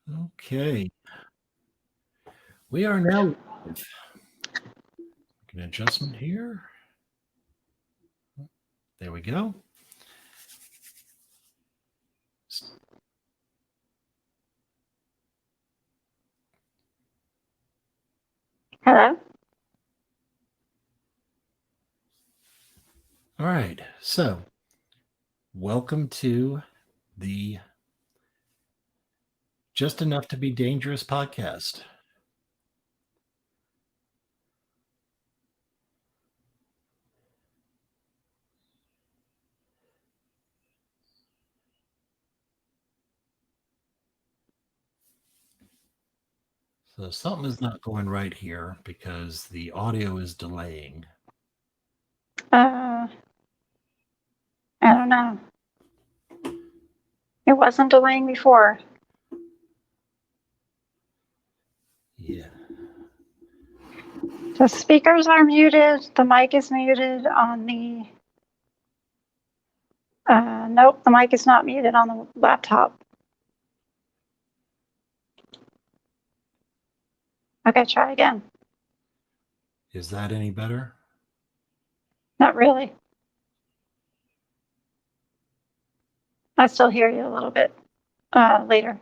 Okay, we are now live. Make an adjustment here. There we go. Hello? All right, so welcome to the Just Enough to Be Dangerous podcast. So something is not going right here because the audio is delaying. I don't know. It wasn't delaying before. Yeah. The speakers are muted. The mic is muted on the. Nope, the mic is not muted on the laptop. Okay, try again. Is that any better? Not really. I still hear you a little bit later.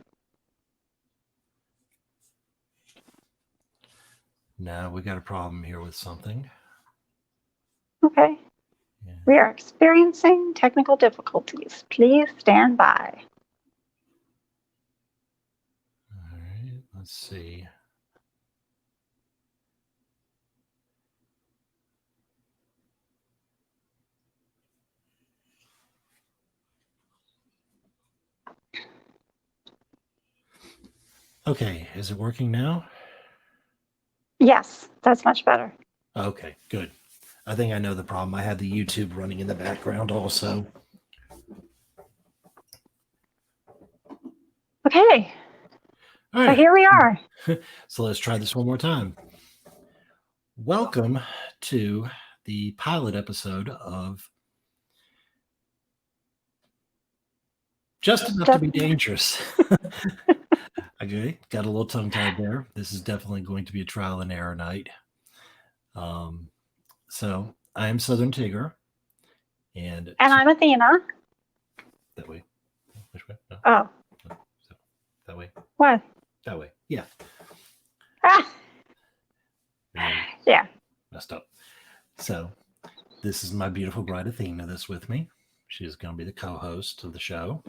No, we got a problem here with something. Okay. Yeah. We are experiencing technical difficulties. Please stand by. All right, let's see. Okay, is it working now? Yes, that's much better. Okay, good. I think I know the problem. I had the YouTube running in the background also. Okay. All So right. here we are. So let's try this one more time. Welcome to the pilot episode of Just Enough to Be Dangerous. Okay, got a little tongue tied there. This is definitely going to be a trial and error night. So I am Southern Tigger. And I'm Athena. That way. Which way? No. Oh. No. So, that way. What? That way. Yeah. Ah. Yeah. Messed up. So this is my beautiful bride Athena that's with me. She's going to be the co-host of the show.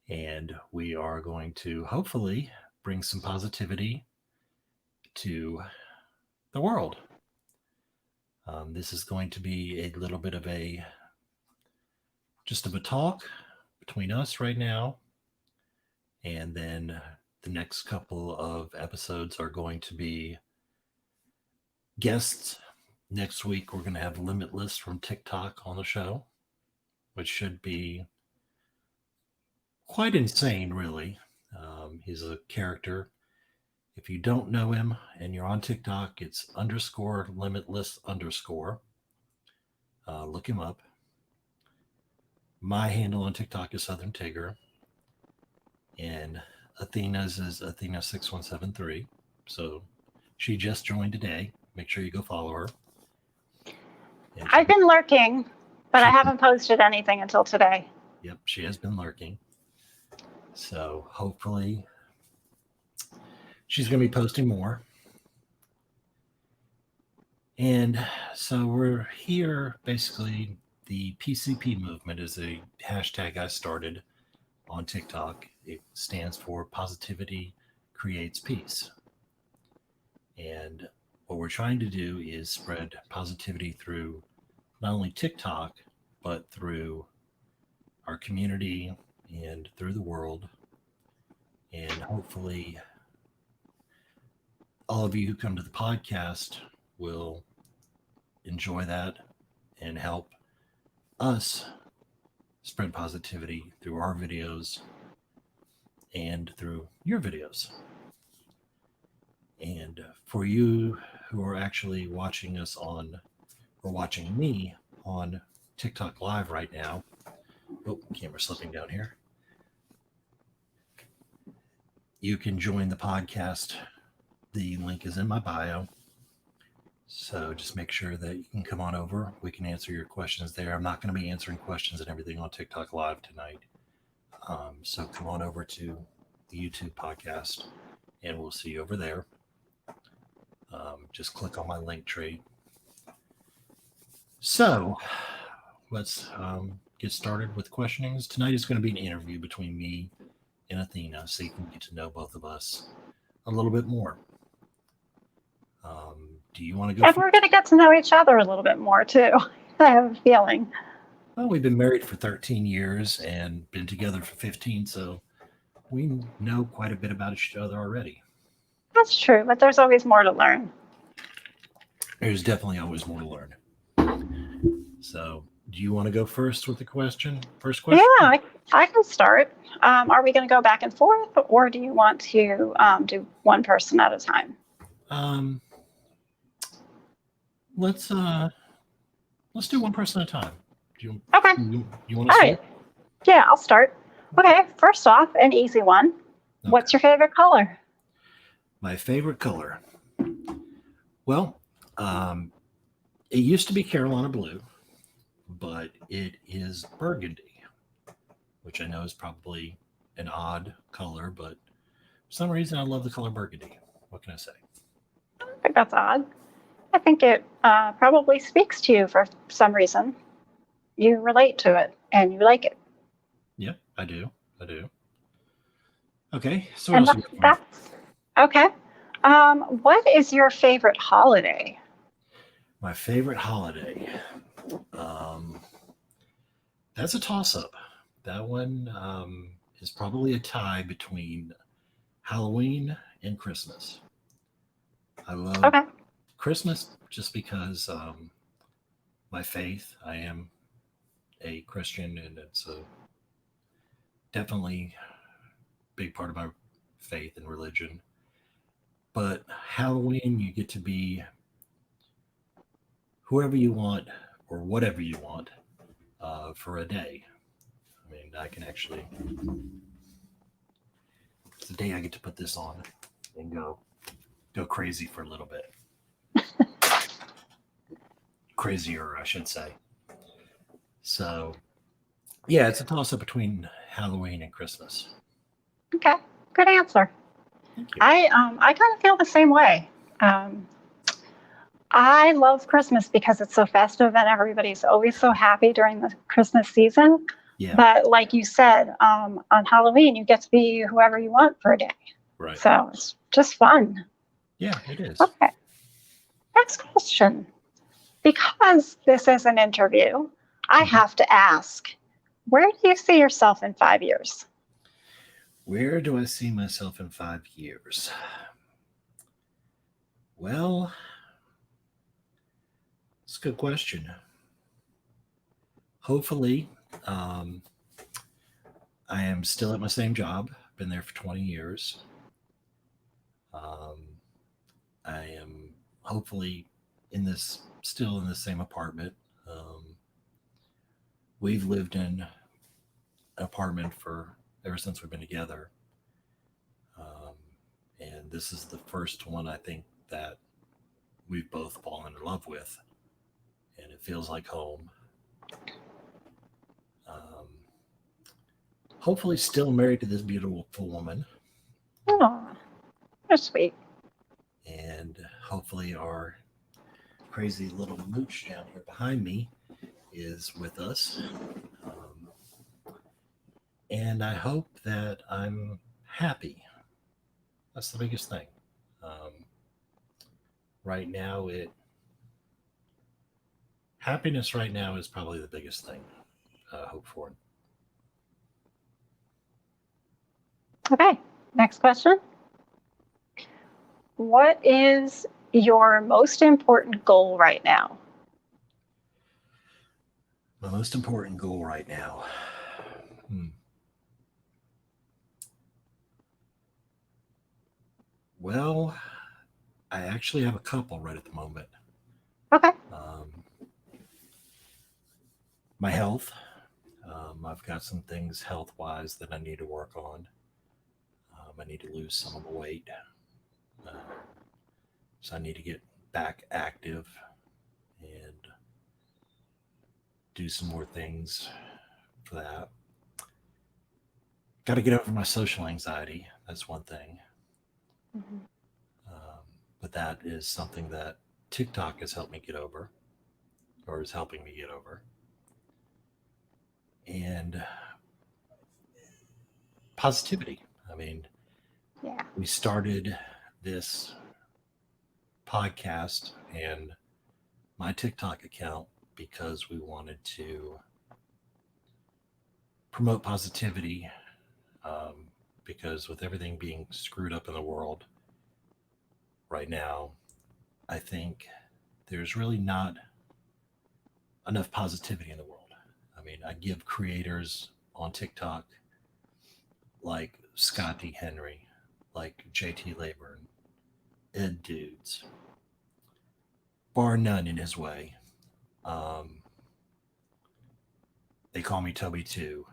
And we are going to hopefully bring some positivity to the world. This is going to be a little bit of a talk between us right now. And then the next couple of episodes are going to be guests. Next week, we're going to have Limitless from TikTok on the show, which should be quite insane, really. He's a character. If you don't know him and you're on TikTok, it's _ limitless _ look him up. My handle on TikTok is Southern Tigger. And Athena's is Athena6173. So she just joined today. Make sure you go follow her. I've been lurking, but I haven't posted anything until today. Yep, she has been lurking. So hopefully she's going to be posting more. And so we're here. Basically, the PCP movement is a hashtag I started on TikTok. It stands for Positivity Creates Peace. And what we're trying to do is spread positivity through not only TikTok, but through our community and through the world. And hopefully, all of you who come to the podcast will enjoy that and help us spread positivity through our videos and through your videos. And for you who are actually watching us on, or watching me on TikTok Live right now, oh, camera slipping down here. you can join the podcast. The link is in my bio. So just make sure that you can come on over. We can answer your questions there. I'm not going to be answering questions and everything on TikTok Live tonight. So come on over to the YouTube podcast and we'll see you over there. Just click on my link tree. So let's get started with questionings. Tonight is going to be an interview between me and Athena so you can get to know both of us a little bit more. Do you want to go? And we're going to get to know each other a little bit more too. I have a feeling. Well, we've been married for 13 years and been together for 15, so we know quite a bit about each other already. That's true, but there's always more to learn. There's definitely always more to learn. So, do you want to go first with the question? First question? Yeah, I can start. Are we going to go back and forth, or do you want to do one person at a time? Let's do one person at a time. Okay. You want to start? Right. Yeah, I'll start. Okay, first off, an easy one. Okay. What's your favorite color? My favorite color? Well, it used to be Carolina blue, but it is burgundy, which I know is probably an odd color, but for some reason I love the color burgundy. What can I say? I don't think that's odd. I think it probably speaks to you for some reason. You relate to it and you like it. Yep, I do. Okay, so that's okay. What is your favorite holiday? My favorite holiday. That's a toss-up. That one is probably a tie between Halloween and Christmas. I love Christmas just because my faith. I am a Christian, and it's a definitely big part of my faith and religion. But Halloween, you get to be whoever you want or whatever you want for a day. I mean, I can actually, it's the day I get to put this on and go crazy for a little bit. Crazier, I should say. So, yeah, it's a toss-up between Halloween and Christmas. Okay, good answer. I kind of feel the same way. I love Christmas because it's so festive and everybody's always so happy during the Christmas season. Yeah. But like you said, on Halloween, you get to be whoever you want for a day. Right. So it's just fun. Yeah, it is. Okay. Next question. Because this is an interview, I have to ask, where do you see yourself in 5 years? Where do I see myself in 5 years? Well, it's a good question. Hopefully, I am still at my same job. Been there for 20 years. I am hopefully still in the same apartment. We've lived in an apartment ever since we've been together. And this is the first one I think that we've both fallen in love with. And it feels like home. Hopefully still married to this beautiful woman. Oh, that's sweet. And hopefully our crazy little mooch down here behind me is with us. And I hope that I'm happy. That's the biggest thing. Right now, happiness right now is probably the biggest thing I hope for. Okay, next question. What is your most important goal right now? My most important goal right now. Well, I actually have a couple right at the moment. Okay. My health. I've got some things health-wise that I need to work on. I need to lose some of the weight. Uh, so I need to get back active and do some more things for that. Got to get over my social anxiety. That's one thing. Mhm. Um, but that is something that TikTok has helped me get over, or is helping me get over. And positivity. I mean, Yeah. we started this podcast and my TikTok account because we wanted to promote positivity. Um, because with everything being screwed up in the world right now, I think there's really not enough positivity in the world. I mean, I give creators on TikTok like Scott D. Henry, like JT Layburn, Ed Dudes, bar none in his way. Um, they call me Toby too,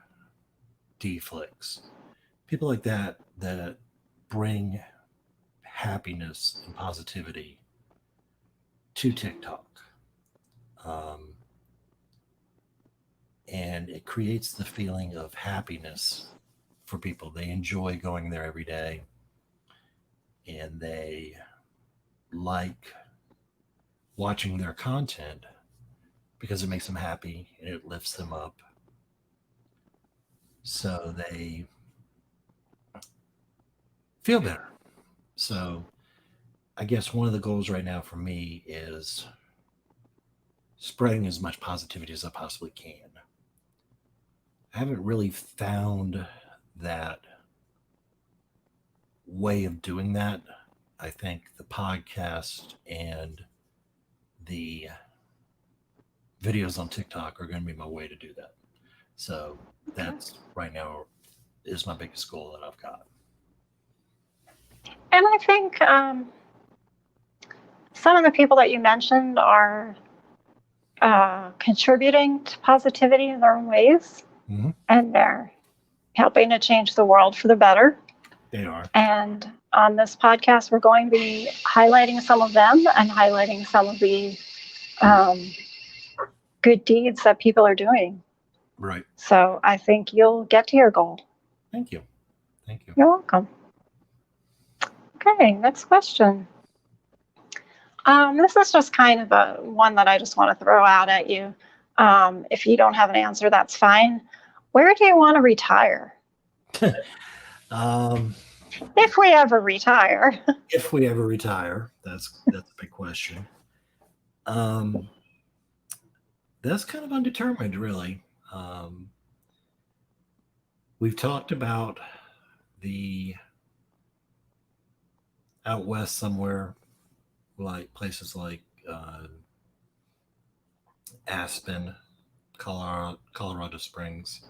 D Flicks, people like that that bring happiness and positivity to TikTok. Um, and it creates the feeling of happiness for people. They enjoy going there every day and they like watching their content because it makes them happy and it lifts them up. So they feel better. So I guess one of the goals right now for me is spreading as much positivity as I possibly can. I haven't really found that way of doing that. I think the podcast and the videos on TikTok are going to be my way to do that. So that's right now is my biggest goal that I've got. And I think some of the people that you mentioned are contributing to positivity in their own ways, Mm-hmm. and they're helping to change the world for the better. They are. And on this podcast, we're going to be highlighting some of them and highlighting some of the good deeds that people are doing. Right. So I think you'll get to your goal. Thank you. Thank you. You're welcome. Okay, next question. This is just kind of a one that I just want to throw out at you. If you don't have an answer, that's fine. Where do you want to retire? If we ever retire. If we ever retire, that's a big question. That's kind of undetermined, really. We've talked about the out west somewhere, like places like Aspen, Colorado Springs.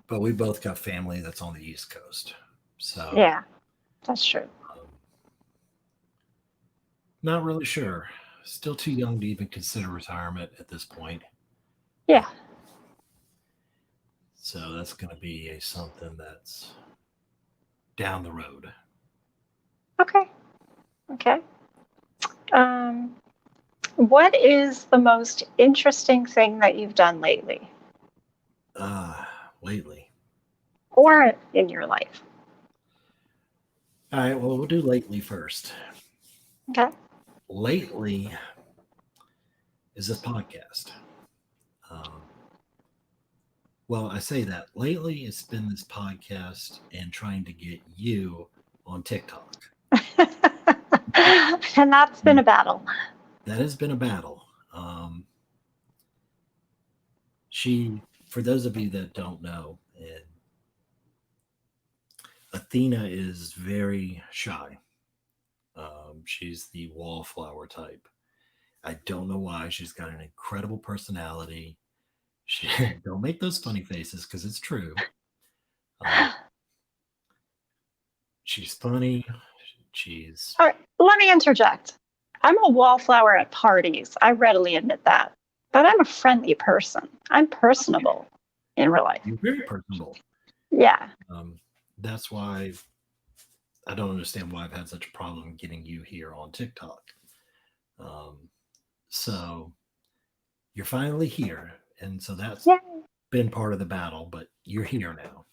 But we both got family that's on the East Coast. So yeah, that's true. Not really sure. Still too young to even consider retirement at this point. Yeah. So that's going to be something that's down the road. Okay. What is the most interesting thing that you've done lately? Lately. Or in your life? All right, well, we'll do lately first. Okay. Lately is this podcast. Well, I say that. Lately, it's been this podcast and trying to get you on TikTok. And that's been a battle. That has been a battle. For those of you that don't know, Athena is very shy. She's the wallflower type. I don't know why. She's got an incredible personality. Don't make those funny faces because it's true. She's funny. All right, let me interject. I'm a wallflower at parties. I readily admit that. But I'm a friendly person. I'm personable in real life. You're very personable. Yeah. That's why I don't understand why I've had such a problem getting you here on TikTok. So you're finally here, and so that's Yay. been part of the battle, but you're here now.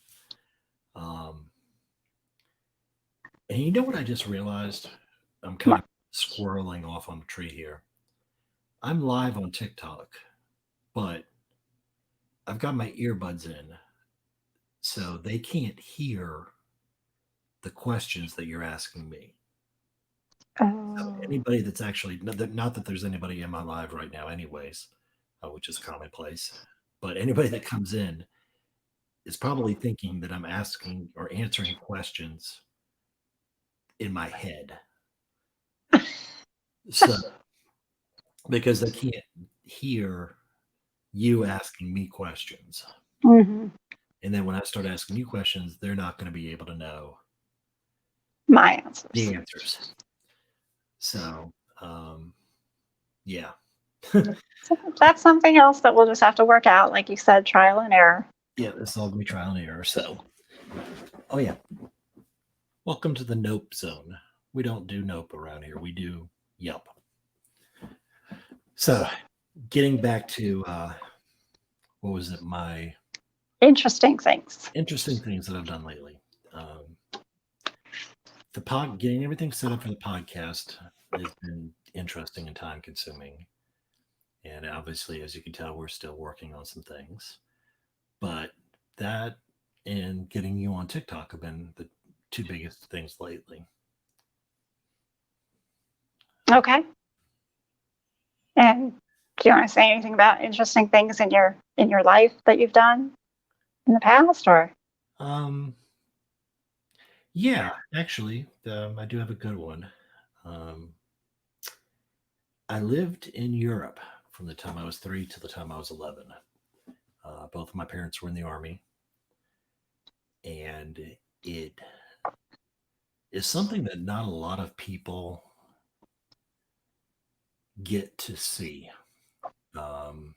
And you know what I just realized? I'm kind of squirreling off on the tree here. I'm live on TikTok, but I've got my earbuds in, so they can't hear the questions that you're asking me. So anybody that's actually not that there's anybody in my live right now, anyways, which is commonplace, but anybody that comes in is probably thinking that I'm asking or answering questions in my head. So because they can't hear you asking me questions. Mm-hmm. And then when I start asking you questions, they're not going to be able to know My answers. the answers. So, yeah. So that's something else that we'll just have to work out, like you said, trial and error. Yeah, this is all going to be trial and error. So, oh, yeah. Welcome to the Nope Zone. We don't do Nope around here. We do Yelp. So, getting back to what was it? My interesting things that I've done lately. Getting everything set up for the podcast has been interesting and time consuming. And obviously, as you can tell, we're still working on some things. But that and getting you on TikTok have been the two biggest things lately. Okay. And do you want to say anything about interesting things in your life that you've done in the past, or? Yeah, actually, I do have a good one. I lived in Europe from the time I was 3 to the time I was 11. Both of my parents were in the army, and it is something that not a lot of people get to see. I'm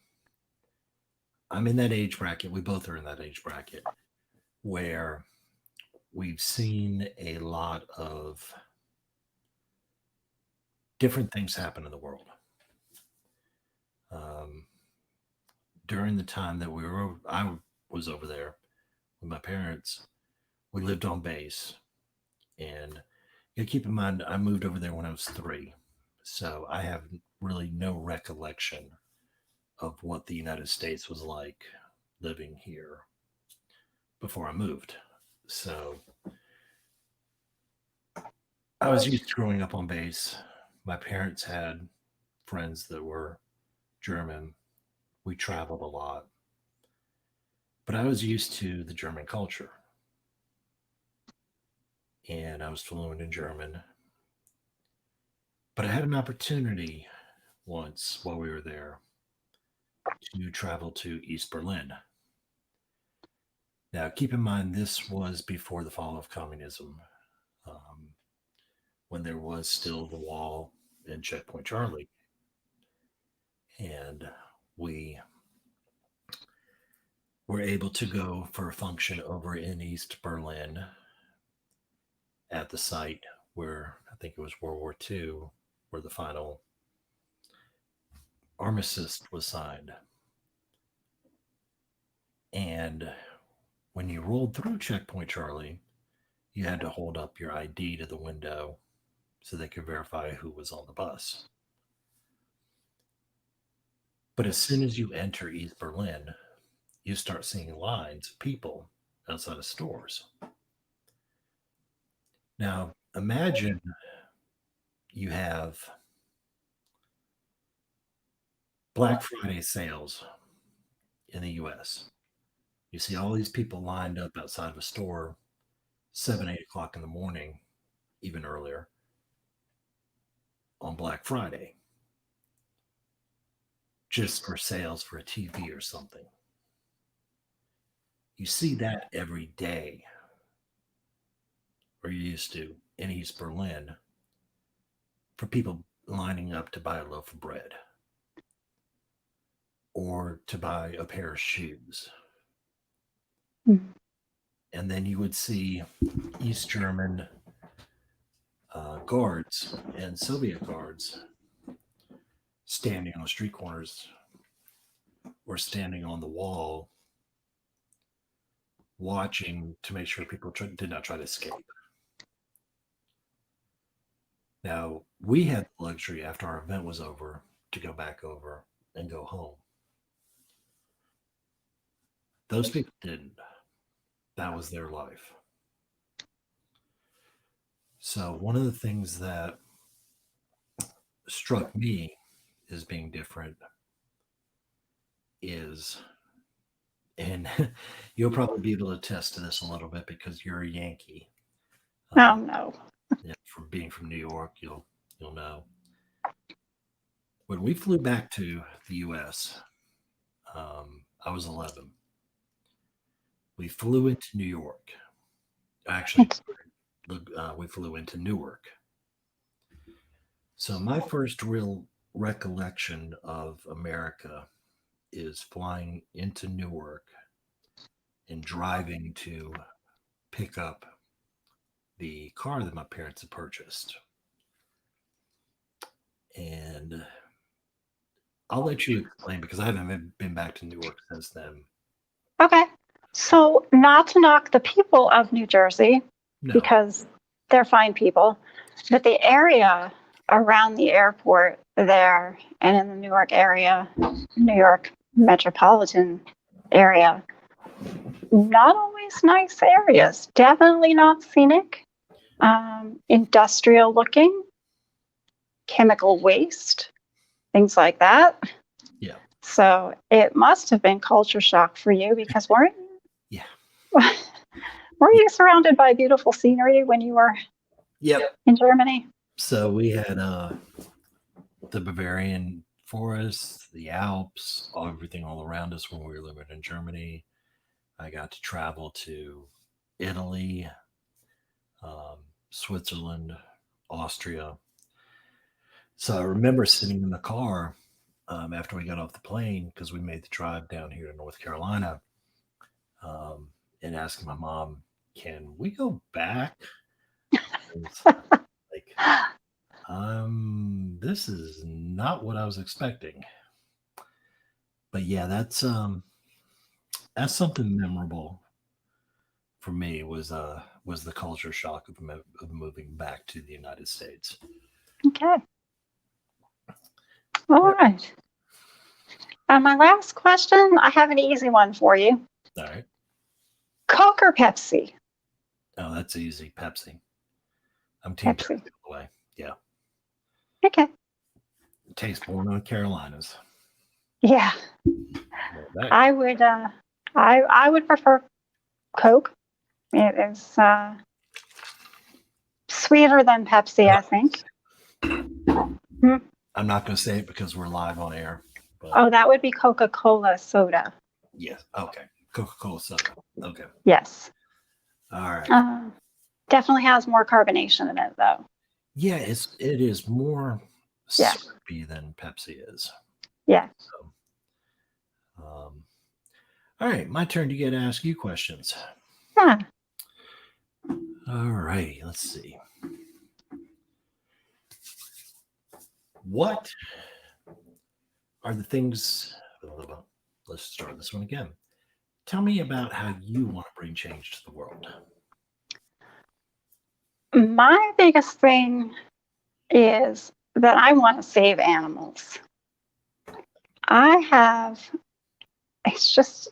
in that age bracket. We both are in that age bracket where we've seen a lot of different things happen in the world. During the time that I was over there with my parents, we lived on base. And you keep in mind, I moved over there when I was 3. So I have really no recollection of what the United States was like living here before I moved. So I was used to growing up on base. My parents had friends that were German. We traveled a lot. But I was used to the German culture. And I was fluent in German. But I had an opportunity once while we were there to travel to East Berlin. Now, keep in mind, this was before the fall of communism, when there was still the wall and Checkpoint Charlie. And we were able to go for a function over in East Berlin at the site where I think it was World War II, where the final armistice was signed. And when you rolled through Checkpoint Charlie, you had to hold up your ID to the window so they could verify who was on the bus. But as soon as you enter East Berlin, you start seeing lines of people outside of stores. Now, imagine you have Black Friday sales in the US. You see all these people lined up outside of a store 7, 8 o'clock in the morning, even earlier, on Black Friday, just for sales for a TV or something. You see that every day, or you used to in East Berlin, for people lining up to buy a loaf of bread or to buy a pair of shoes. Mm-hmm. And then you would see East German guards and Soviet guards standing on street corners or standing on the wall watching to make sure people did not try to escape. Now, we had the luxury after our event was over to go back over and go home. Those people didn't. That was their life. So one of the things that struck me as being different is, and you'll probably be able to attest to this a little bit because you're a Yankee. Oh no. Yeah, from being from New York, you'll know. When we flew back to the U.S., I was 11. We flew into New York. Actually, we flew into Newark. So my first real recollection of America is flying into Newark and driving to pick up the car that my parents had purchased. And I'll let you explain because I haven't been back to Newark since then. Okay. So, not to knock the people of New Jersey, because they're fine people, but the area around the airport there and in the Newark area, New York metropolitan area, not always nice areas. Definitely not scenic, industrial looking, chemical waste, things like that. Yeah. So it must have been culture shock for you because weren't you surrounded by beautiful scenery when you were in Germany? So we had the Bavarian forests, the Alps, everything all around us when we were living in Germany. I got to travel to Italy, Switzerland, Austria. So I remember sitting in the car after we got off the plane because we made the drive down here to North Carolina and asking my mom, can we go back? Like, this is not what I was expecting. But yeah, that's something memorable for me was the culture shock of moving back to the United States. Okay. All right. My last question, I have an easy one for you. All right. Coke or Pepsi? Oh, that's easy. Pepsi. I'm team Pepsi all the way. Yeah. Okay. It tastes more than Carolinas. Yeah. I would prefer Coke. It is sweeter than Pepsi, I think. I'm not going to say it because we're live on air. But... Oh, that would be Coca-Cola soda. Yes. Okay. Coca-Cola soda. Okay. Yes. All right. Definitely has more carbonation in it, though. Yeah, it is more syrupy than Pepsi is. Yeah. So, all right, my turn to get to ask you questions. Yeah. All right, let's see. What are the things? Let's start this one again. Tell me about how you want to bring change to the world. My biggest thing is that I want to save animals. It's just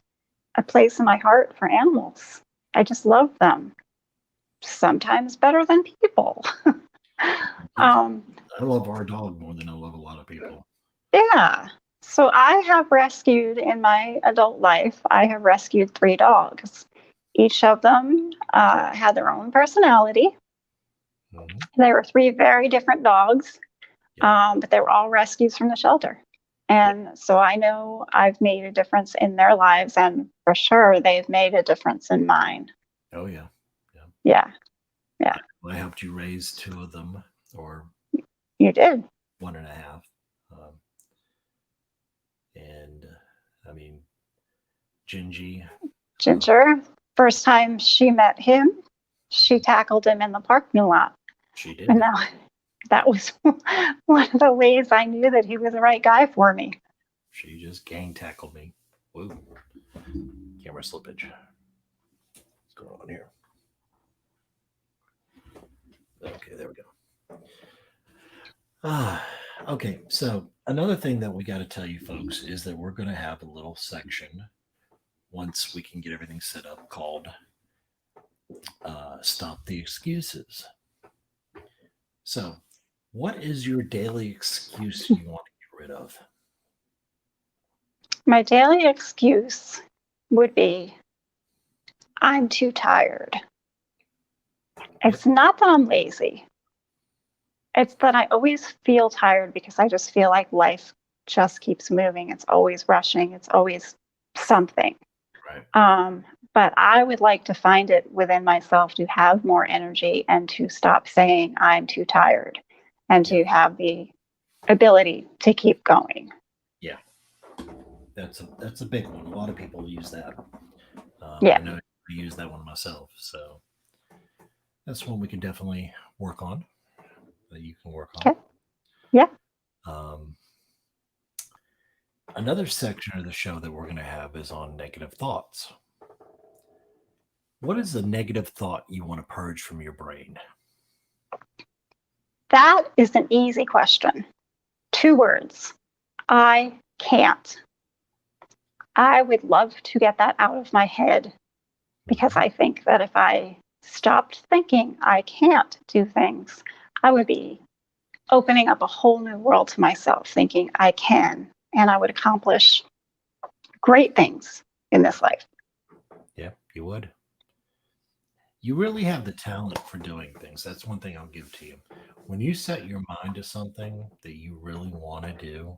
a place in my heart for animals. I just love them. Sometimes better than people. I love our dog more than I love a lot of people. Yeah. So I have rescued in my adult life, I have rescued 3 dogs. Each of them had their own personality. Mm-hmm. They were 3 very different dogs, but they were all rescues from the shelter. And so I know I've made a difference in their lives, and for sure they've made a difference in mine. Oh, yeah. Yeah. I helped you raise 2 of them, or you did 1.5. And I mean, Ginger, first time she met him, she tackled him in the parking lot. She did. And that was one of the ways I knew that he was the right guy for me. She just gang tackled me. Whoa. Camera slippage. What's going on here? Okay, there we go. Okay, so another thing that we got to tell you folks is that we're going to have a little section once we can get everything set up called Stop the Excuses. So, what is your daily excuse you want to get rid of? My daily excuse would be I'm too tired. It's not that I'm lazy. It's that I always feel tired because I just feel like life just keeps moving. It's always rushing. It's always something. Right. But I would like to find it within myself to have more energy and to stop saying I'm too tired and to have the ability to keep going. Yeah. That's a big one. A lot of people use that. Yeah. I know I use that one myself. So that's one we can definitely work on. That you can work on. Okay. Yeah. Another section of the show that we're going to have is on negative thoughts. What is the negative thought you want to purge from your brain? That is an easy question. 2 words. I can't. I would love to get that out of my head because I think that if I stopped thinking I can't do things, I would be opening up a whole new world to myself, thinking I can, and I would accomplish great things in this life. Yeah, you would. You really have the talent for doing things. That's one thing I'll give to you. When you set your mind to something that you really want to do,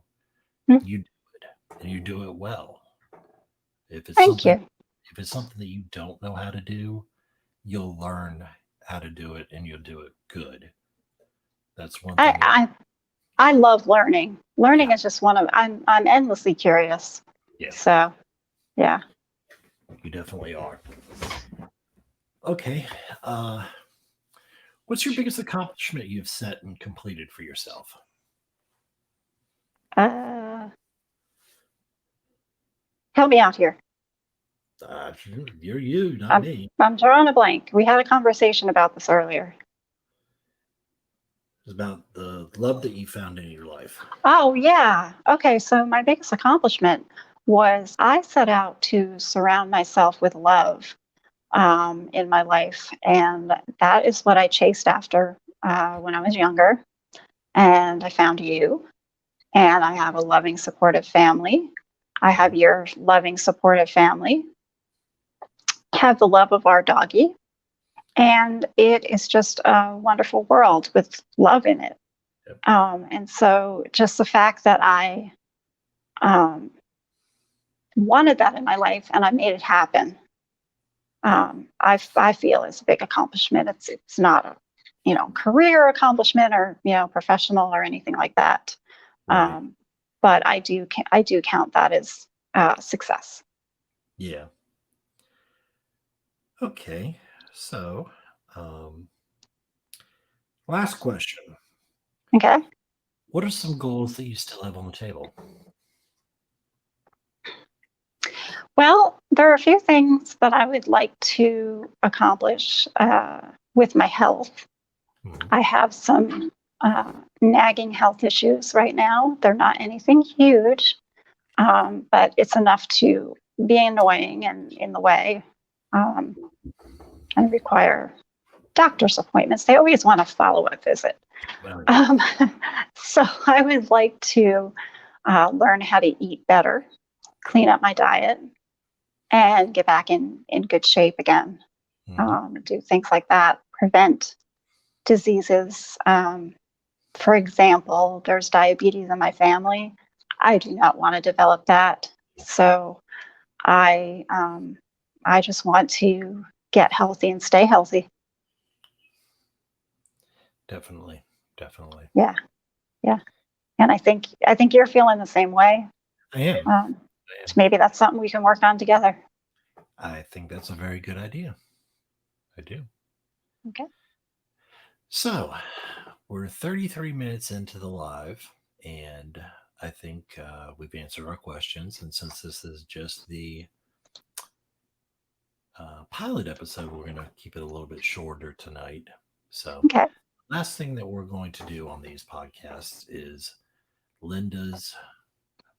you do it, and you do it well. If it's Thank you. If it's something that you don't know how to do, you'll learn how to do it, and you'll do it good. That's one thing. I love learning. Learning is just I'm endlessly curious. Yeah. So, yeah. You definitely are. Okay. What's your biggest accomplishment you've set and completed for yourself? Help me out here. You're you, not me. I'm drawing a blank. We had a conversation about this earlier. It's about the love that you found in your life. Oh, yeah. Okay, so my biggest accomplishment was I set out to surround myself with love in my life. And that is what I chased after when I was younger. And I found you. And I have a loving, supportive family. I have your loving, supportive family. Have the love of our doggie. And it is just a wonderful world with love in it. Yep. And so just the fact that I wanted that in my life and I made it happen, I feel is a big accomplishment. It's not a career accomplishment or professional or anything like that. Right. But I do count that as success. Yeah. Okay. So, last question. Okay. What are some goals that you still have on the table? Well, there are a few things that I would like to accomplish with my health. I have some nagging health issues right now. They're not anything huge, but it's enough to be annoying and in the way and require doctor's appointments. They always want a follow-up visit. So I would like to learn how to eat better, clean up my diet, and get back in good shape again. Do things like that, prevent diseases. For example, there's diabetes in my family. I do not want to develop that. So I just want to get healthy and stay healthy. Definitely. Yeah. And I think you're feeling the same way. I am. So maybe that's something we can work on together. I think that's a very good idea. I do. Okay. So we're 33 minutes into the live, and I think we've answered our questions. And since this is just the pilot episode, we're going to keep it a little bit shorter tonight. So, Okay. last thing that we're going to do on these podcasts is Linda's,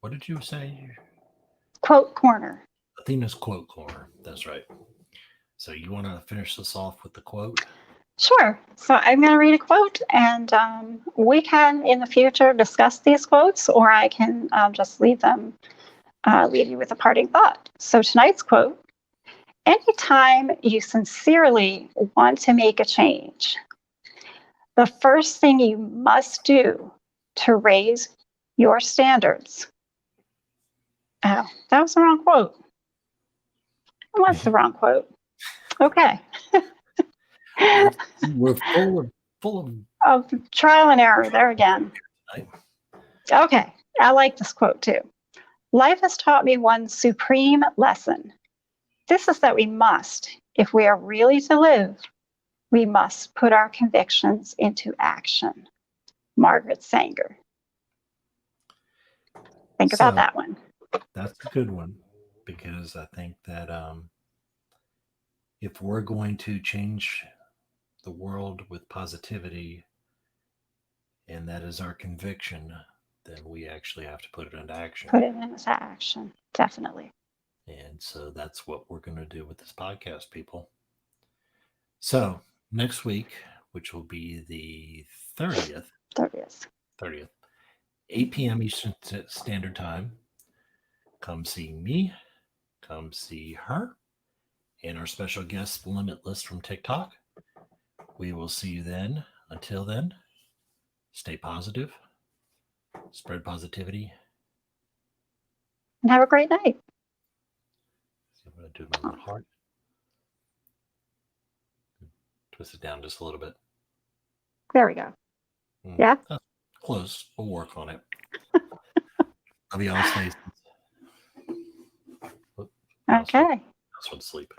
what did you say? Quote corner. Athena's quote corner. That's right. So, you want to finish this off with the quote? Sure. So I'm going to read a quote, and we can in the future discuss these quotes, or I can just leave you with a parting thought. So tonight's quote: anytime you sincerely want to make a change, the first thing you must do to raise your standards. Oh, that was the wrong quote. What's the wrong quote? Okay. We're full of Oh, trial and error there again. tonight. Okay, I like this quote too. Life has taught me one supreme lesson. This is that we must, if we are really to live, we must put our convictions into action. Margaret Sanger. Think about So, that one. That's a good one, because I think that if we're going to change the world with positivity, and that is our conviction, then we actually have to put it into action. Put it into action, definitely. And so that's what we're going to do with this podcast, people. So next week, which will be the 30th, There it is. 8 p.m. Eastern Standard Time, come see me, come see her, and our special guest, Limitless from TikTok. We will see you then. Until then, stay positive, spread positivity. And have a great night. I'm going to do my little heart. Twist it down just a little bit. There we go. Yeah? Close. We'll work on it. Love you all. Stay. Okay. That's one sleep.